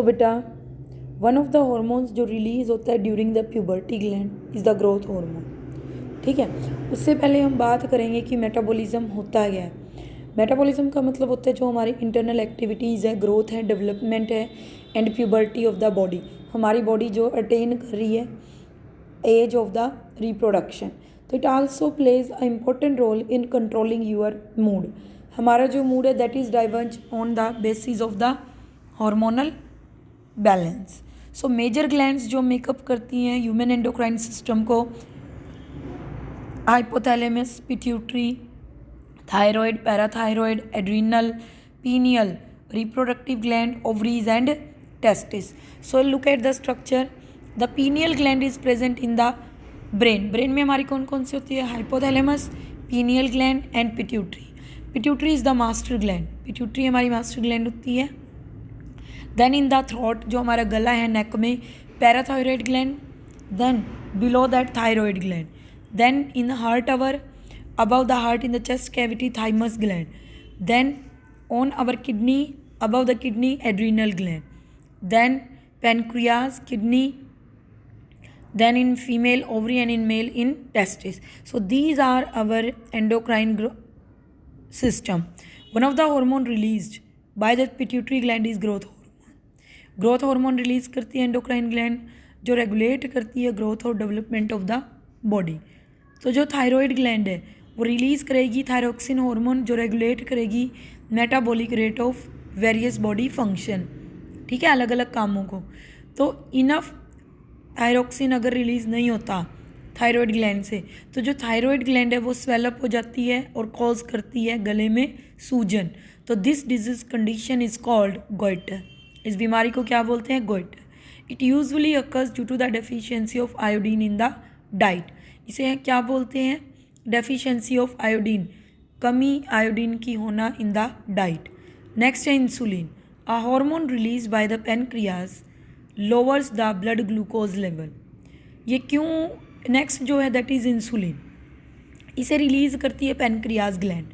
तो बेटा one of the hormones जो रिलीज होता है during the puberty gland is the growth hormone. ठीक है, उससे पहले हम बात करेंगे कि मेटाबॉलिज्म होता क्या है। मेटाबॉलिज्म का मतलब होता है जो हमारी इंटरनल एक्टिविटीज़ है, ग्रोथ है, डेवलपमेंट है and puberty of the body. हमारी बॉडी जो अटेन कर रही है एज ऑफ द रिप्रोडक्शन। तो it also plays a important role in controlling your mood. हमारा जो मूड है that is diverge on the basis of the hormonal balance. So major glands जो मेकअप करती हैं ह्यूमन एंडोक्राइन सिस्टम को, hypothalamus, pituitary, thyroid, parathyroid, adrenal, pineal, reproductive gland, ovaries and testes. So look at the structure. The pineal gland is present in the brain. Brain में हमारी कौन कौन सी होती है? Hypothalamus, pineal gland and pituitary. Pituitary is the master gland. Pituitary हमारी master gland होती है। Then in the throat जो हमारा गला है, नेक में, parathyroid gland, then below that thyroid gland, then in heart our, above the heart in the chest cavity, thymus gland, then on our kidney, above the kidney, adrenal gland, then pancreas, kidney, then in female ovary and in male in testes. So these are our endocrine system. One of the hormone released by the pituitary gland is growth hormone. Growth hormone release करती है endocrine gland जो regulate करती है growth और development of the body. तो जो thyroid gland है वो रिलीज़ करेगी थायरोक्सिन हार्मोन जो रेगुलेट करेगी metabolic rate of various body function. ठीक है, अलग अलग कामों को। तो इनफ थायरोक्सिन अगर रिलीज़ नहीं होता थायराइड ग्लैंड से तो जो थायराइड ग्लैंड है वो स्वेलअप हो जाती है और कॉज करती है गले में सूजन। तो this disease condition is called goitre. इस बीमारी को क्या बोलते हैं? Goitre. It usually occurs due to the deficiency of iodine in the diet. इसे क्या बोलते हैं? डेफिशिएंसी ऑफ आयोडीन, कमी आयोडीन की होना इन द डाइट। नेक्स्ट है insulin, a hormone release by the pancreas lowers the blood glucose level. ये क्यों? नेक्स्ट जो है दैट इज़ इंसुलिन, इसे रिलीज़ करती है पेनक्रियाज ग्लैंड।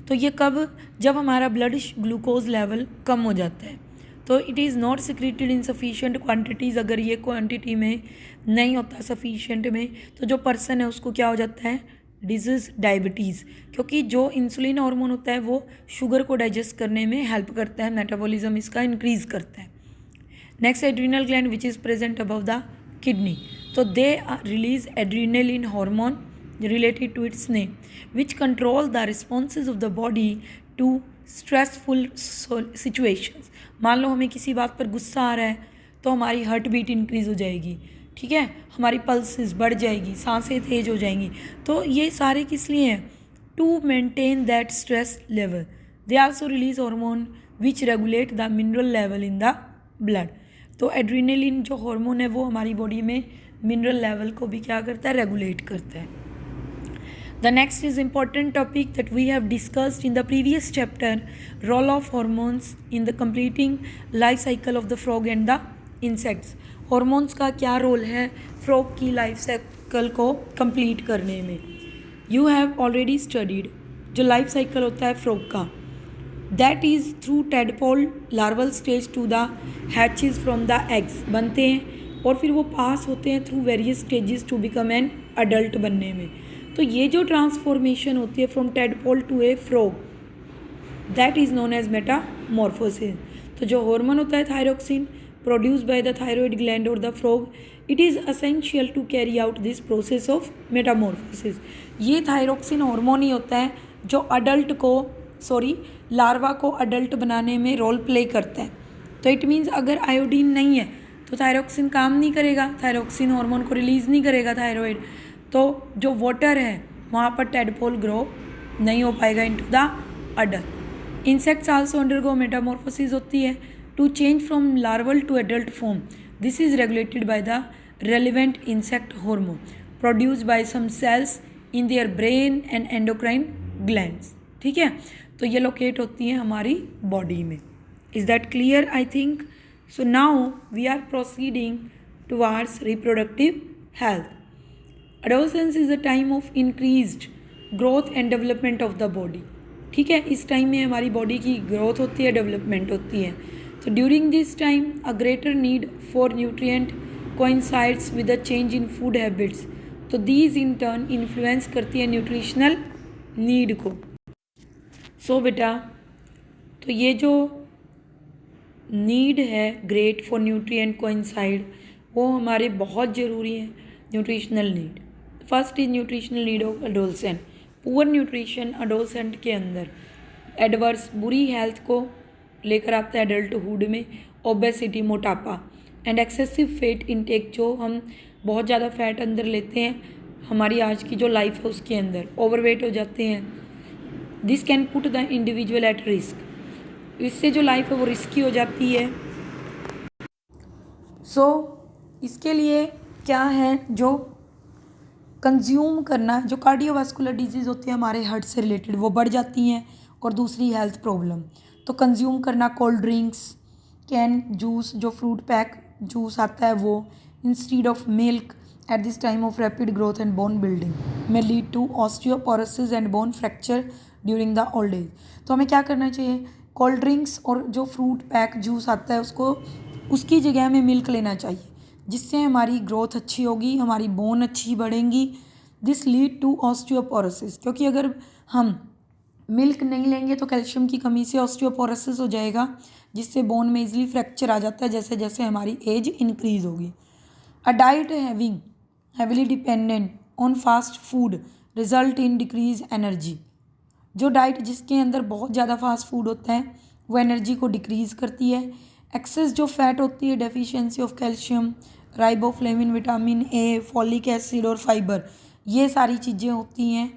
तो ये कब? जब हमारा ब्लड ग्लूकोज लेवल कम हो जाता है। तो it is not secreted in sufficient quantities. अगर ये क्वांटिटी में नहीं होता सफिशिएंट में तो जो पर्सन है उसको क्या हो जाता है? Disease diabetes. क्योंकि जो इंसुलिन हार्मोन होता है वो शुगर को डाइजेस्ट करने में हेल्प करता है, मेटाबॉलिज्म इसका इंक्रीज़ करता है। Next adrenal gland which is present above the kidney. तो they release adrenaline hormone related to its name which control the responses of the body to stressful situations. मान लो हमें किसी बात पर गुस्सा आ रहा है तो हमारी हार्ट बीट इंक्रीज़ हो जाएगी। ठीक है, हमारी पल्सेस बढ़ जाएगी, सांसें तेज हो जाएंगी। तो ये सारे किस लिए हैं? To maintain that stress level. They also release hormone which regulate the mineral level in the blood. तो एड्रीनलिन जो हार्मोन है वो हमारी बॉडी में मिनरल लेवल को भी क्या करता है? रेगुलेट करता है। The next is important topic that we have discussed in the previous chapter, role of hormones in the completing life cycle of the frog and the insects. Hormones का क्या role है फ्रॉग की life cycle को complete करने में? You have already studied जो life cycle होता है फ्रॉग का, that is through tadpole larval stage to the hatches from the eggs बनते हैं और फिर वो पास होते हैं through various stages to become an adult बनने में। तो ये जो ट्रांसफॉर्मेशन होती है from tadpole to a frog that is known as metamorphosis. तो जो हार्मोन होता है thyroxine produce by the thyroid gland और the frog, it is essential to carry out this process of metamorphosis. ये थायरोक्सिन हार्मोन ही होता है जो अडल्ट को लार्वा को अडल्ट बनाने में रोल प्ले करता है। तो इट मीन्स अगर आयोडीन नहीं है तो थायरोक्सिन काम नहीं करेगा, थायरोक्सिन हार्मोन को रिलीज़ नहीं करेगा थायराइड। तो जो वाटर है वहाँ पर टेडपोल ग्रो नहीं हो पाएगा into the adult. Insects also undergo metamorphosis होती है to change from larval to adult form. This is regulated by the relevant insect hormone produced by some cells in their brain and endocrine glands. ठीक है, तो ये locate होती हैं हमारी body में। Is that clear? I think so. Now we are proceeding towards reproductive health. Adolescence is a time of increased growth and development of the body. ठीक है, इस टाइम में हमारी बॉडी की ग्रोथ होती है, डेवलपमेंट होती है। तो during this time a greater need for nutrient coincides with a change in food habits. तो दीज इन टर्न इन्फ्लुएंस करती है न्यूट्रिशनल नीड को। सो बेटा, तो ये जो नीड है ग्रेट फॉर न्यूट्रिएंट कोइंसाइड, वो हमारे बहुत ज़रूरी है nutritional need. First is nutritional need of adolescent. Poor nutrition adolescent के अंदर एडवर्स बुरी हेल्थ को लेकर आता है एडल्टहुड में, ओबेसिटी मोटापा एंड एक्सेसिव फैट इनटेक, जो हम बहुत ज़्यादा फैट अंदर लेते हैं हमारी आज की जो लाइफ है उसके अंदर, ओवरवेट हो जाते हैं। This can put the individual at risk. इससे जो लाइफ है वो रिस्की हो जाती है। सो इसके लिए क्या है जो कंज्यूम करना, जो कार्डियोवास्कुलर डिजीज़ होती है हमारे हार्ट से रिलेटेड वो बढ़ जाती हैं, और दूसरी हेल्थ प्रॉब्लम। तो कंज्यूम करना कोल्ड ड्रिंक्स, कैन जूस, जो फ्रूट पैक जूस आता है वो, instead of milk at this time of rapid growth and bone building में lead to osteoporosis and bone fracture during the old age. तो हमें क्या करना चाहिए, कोल्ड ड्रिंक्स और जो फ्रूट पैक जूस आता है उसको उसकी जगह में मिल्क लेना चाहिए, जिससे हमारी ग्रोथ अच्छी होगी, हमारी बोन अच्छी बढ़ेंगी। दिस लीड टू ऑस्टियोपोरोसिस, क्योंकि अगर हम मिल्क नहीं लेंगे तो कैल्शियम की कमी से ऑस्टियोपोरोसिस हो जाएगा, जिससे बोन में इजीली फ्रैक्चर आ जाता है जैसे जैसे हमारी एज इंक्रीज होगी। A diet having heavily dependent on fast food result in decrease energy. जो डाइट जिसके अंदर बहुत ज़्यादा फास्ट फूड होता है वो एनर्जी को डिक्रीज़ करती है। एक्सेस जो फैट होती है, deficiency of calcium, riboflavin, vitamin A, folic acid और फाइबर, ये सारी चीज़ें होती हैं,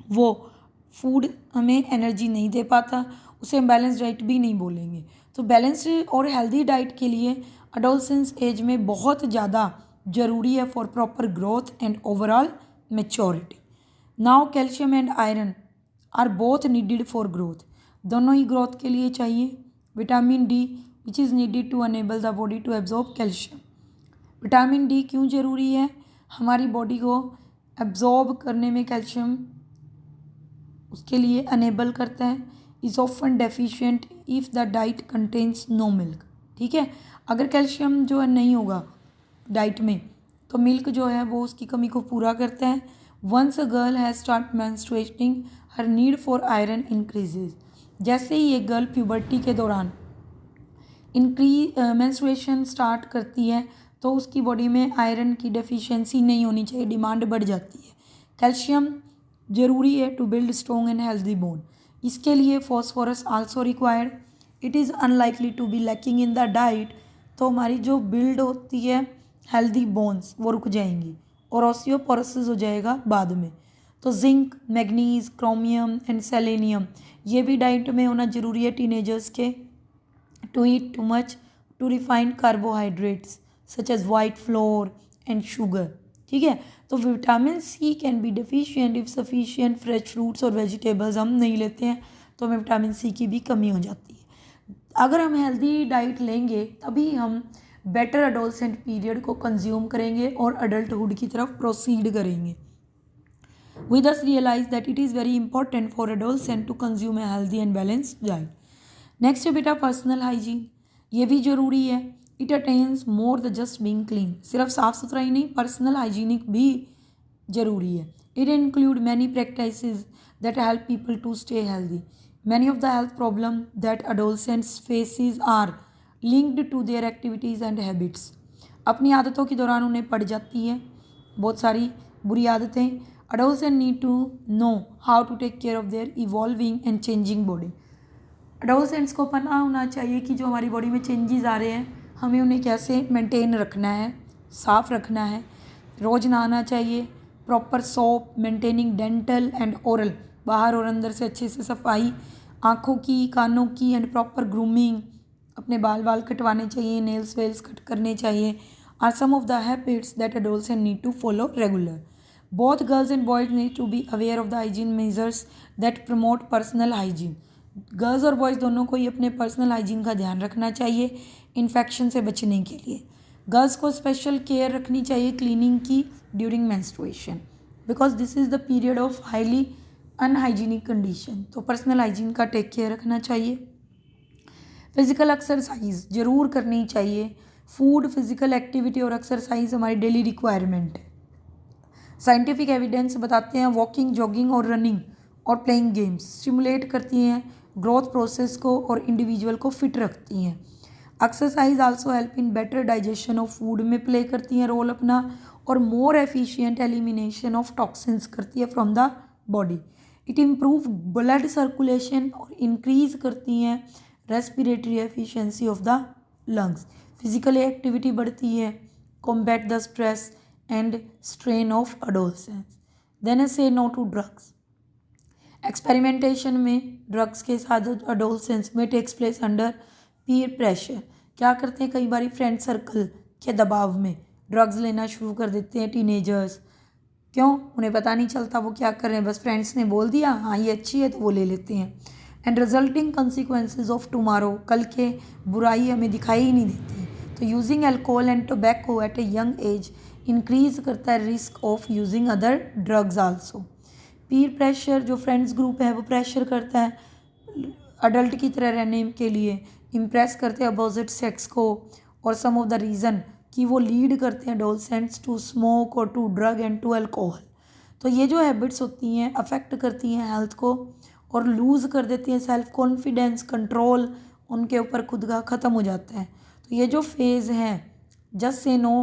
वो फूड हमें एनर्जी नहीं दे पाता, उसे हम बैलेंस डाइट भी नहीं बोलेंगे। तो बैलेंस्ड और हेल्दी डाइट के लिए अडोलसेंस एज में बहुत ज़्यादा ज़रूरी है for proper growth and overall maturity. Now calcium and iron are both needed for growth, दोनों ही ग्रोथ के लिए चाहिए। Vitamin D which is needed to enable the body to absorb calcium. Vitamin D क्यों ज़रूरी है, हमारी बॉडी को एब्जॉर्ब करने में कैल्शियम उसके लिए अनेबल करता है। Is often deficient if the diet contains no milk. ठीक है, अगर कैल्शियम जो है नहीं होगा डाइट में तो मिल्क जो है वो उसकी कमी को पूरा करता है। Once a girl has start menstruating her need for iron increases. जैसे ही एक गर्ल प्यूबर्टी के दौरान मेंस्ट्रुएशन स्टार्ट करती है तो उसकी बॉडी में आयरन की डेफिशिएंसी नहीं होनी चाहिए, डिमांड बढ़ जाती है। कैल्शियम ज़रूरी है to build strong and healthy bone, इसके लिए phosphorus also required. It is unlikely to be lacking in the diet. तो हमारी जो बिल्ड होती है हेल्दी बोन्स वो रुक जाएंगी और ऑस्टियोपोरोसिस हो जाएगा बाद में। तो zinc, manganese, chromium and selenium ये भी डाइट में होना ज़रूरी है टीनेजर्स के। To eat too much too refined carbohydrates such as white flour and sugar. ठीक है, तो vitamin C can be deficient if sufficient fresh fruits और वेजिटेबल्स हम नहीं लेते हैं तो हमें विटामिन सी की भी कमी हो जाती है। अगर हम हेल्दी डाइट लेंगे तभी हम बेटर अडोलसेंट पीरियड को कंज्यूम करेंगे और अडल्टहुड की तरफ प्रोसीड करेंगे। We thus realize that it is very important for adolescent to consume a healthy and balanced diet. Next है बेटा पर्सनल हाइजीन, ये भी ज़रूरी है। It attains more the just being clean, सिर्फ साफ सुथरा ही नहीं, पर्सनल हाइजीनिक भी ज़रूरी है। It include many practices that help people to stay healthy. Many of the health problem that adolescents faces are linked to their activities and habits. अपनी आदतों के दौरान उन्हें पड़ जाती है बहुत सारी बुरी आदतें। Adolescent need to know how to take care of their evolving and changing body. Adolescents को पता होना चाहिए कि जो हमारी बॉडी में चेंजेस आ रहे हैं हमें उन्हें कैसे मेंटेन रखना है, साफ़ रखना है। रोज़ नहाना चाहिए, proper soap, maintaining dental and oral, बाहर और अंदर से अच्छे से सफाई, आँखों की, कानों की एंड प्रॉपर ग्रूमिंग, अपने बाल कटवाने चाहिए, नेल्स वेल्स कट करने चाहिए, are some of the habits that adolescent need to follow regular. Both girls and boys need to be aware of the hygiene measures that promote personal hygiene. Girls और boys दोनों को ही अपने personal hygiene का ध्यान रखना चाहिए infection से बचने के लिए। गर्ल्स को स्पेशल केयर रखनी चाहिए क्लीनिंग की during menstruation, because this is the period of highly unhygienic condition. तो पर्सनल हाइजीन का टेक केयर रखना चाहिए। फिज़िकल एक्सरसाइज ज़रूर करनी चाहिए। फूड, फिज़िकल एक्टिविटी और एक्सरसाइज हमारी डेली रिक्वायरमेंट है। साइंटिफिक एविडेंस बताते हैं वॉकिंग, जॉगिंग और रनिंग और प्लेइंग गेम्स स्टिमुलेट करती हैं ग्रोथ प्रोसेस को और इंडिविजुअल को फिट रखती हैं। Exercise also help in better digestion of food में प्ले करती हैं रोल अपना, और more efficient elimination of toxins करती है from the body. It improve blood circulation और इंक्रीज करती हैं respiratory efficiency of the lungs. Physical activity बढ़ती है, combat the stress and strain of adolescence. Then I say no to drugs. Experimentation में drugs के साथ अडोलसेंस में takes place under peer pressure. क्या करते हैं, कई बार फ्रेंड सर्कल के दबाव में ड्रग्स लेना शुरू कर देते हैं टीनेजर्स। क्यों? उन्हें पता नहीं चलता वो क्या कर रहे हैं, बस फ्रेंड्स ने बोल दिया हाँ ये अच्छी है तो वो ले लेते हैं। And resulting consequences of tomorrow, कल के बुराई हमें दिखाई ही नहीं देती। तो using alcohol and tobacco at a young age increase करता है risk of using other drugs also. Peer pressure, जो फ्रेंड्स ग्रुप है वो प्रेशर करता है अडल्ट की तरह रहने के लिए, इम्प्रेस करते हैं अपोजिट सेक्स को, और सम ऑफ द रीज़न कि वो लीड करते हैं एडोलसेंट्स टू स्मोक और to drug and to alcohol. तो ये जो हैबिट्स होती हैं अफेक्ट करती हैं हेल्थ को और लूज़ कर देती हैं सेल्फ कॉन्फिडेंस, कंट्रोल उनके ऊपर खुद का ख़त्म हो जाता है। तो ये जो फेज़ हैं just say no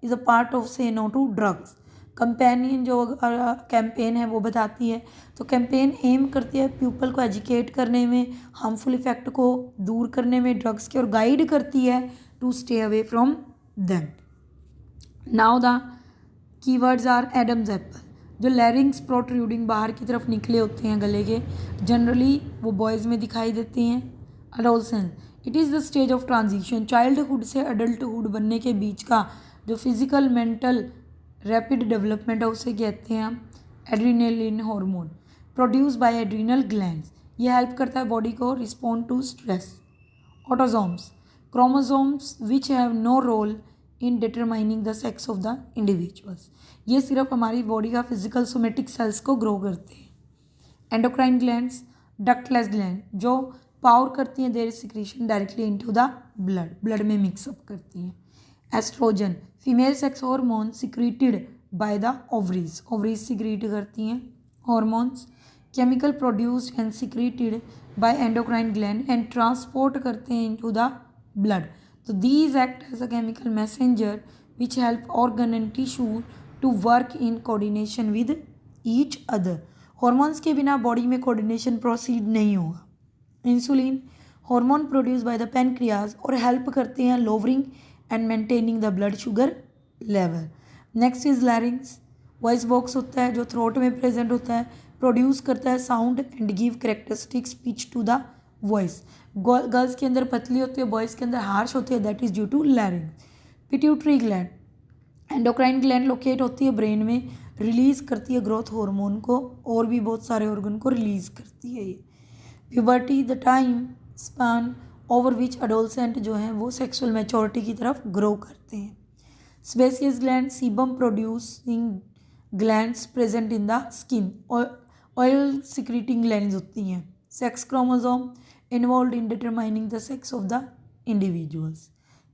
is a part of से नो टू ड्रग्स। कंपेनियन जो कैंपेन है वो बताती है, तो कैंपेन एम करती है पीपल को एजुकेट करने में, हार्मफुल इफ़ेक्ट को दूर करने में ड्रग्स के, और गाइड करती है to stay away from them. Now the keywords are Adam's apple. जो लैरिंग्स प्रोट्रूडिंग बाहर की तरफ निकले होते हैं गले के, जनरली वो बॉयज़ में दिखाई देते हैं। Adolescence, it is the stage of transition, childhood से अडल्टहुड बनने के बीच का जो फिज़िकल मेंटल रैपिड डेवलपमेंट है उसे कहते हैं adrenaline hormone produce by adrenal glands. ये हेल्प करता है बॉडी को respond to stress. Autosomes, chromosomes which have no role in determining the sex of the individuals. ये सिर्फ हमारी बॉडी का फिजिकल सोमेटिक सेल्स को ग्रो करते हैं। एंडोक्राइन ग्लैंड्स, डक्टलेस ग्लैंड जो पावर करती हैं their secretion directly into the blood में मिक्सअप करती हैं। Oestrogen, female sex hormone secreted by the ovaries secrete करती हैं hormones. Chemical produced and secreted by endocrine gland and transport करते हैं इनटू द ब्लड। तो these act as a chemical messenger which help organ and tissue to work in coordination with each other. Hormones के बिना body में coordination proceed नहीं होगा। Insulin, hormone produce by the pancreas और help करते हैं lowering and maintaining the blood sugar level. Next is larynx, voice box होता है जो थ्रोट में प्रेजेंट होता है, प्रोड्यूस करता है sound and give characteristic speech to the voice. Girls के अंदर पतली होती है, बॉयज़ के अंदर हार्श होती है, that is due to larynx. Pituitary gland, endocrine gland locate होती है ब्रेन में, रिलीज़ करती है ग्रोथ हार्मोन को और भी बहुत सारे ऑर्गन को रिलीज़ करती है ये। Puberty, the time span over which adolescent जो हैं वो सेक्सुअल मैच्योरिटी की तरफ ग्रो करते हैं। Spacious gland, sebum producing glands present in the skin, oil secreting glands होती हैं। Sex chromosome involve in determining the sex of the individuals.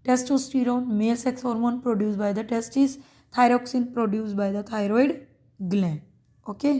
Testosterone, male sex hormone produce by the testis, thyroxine produce by the thyroid gland. Okay.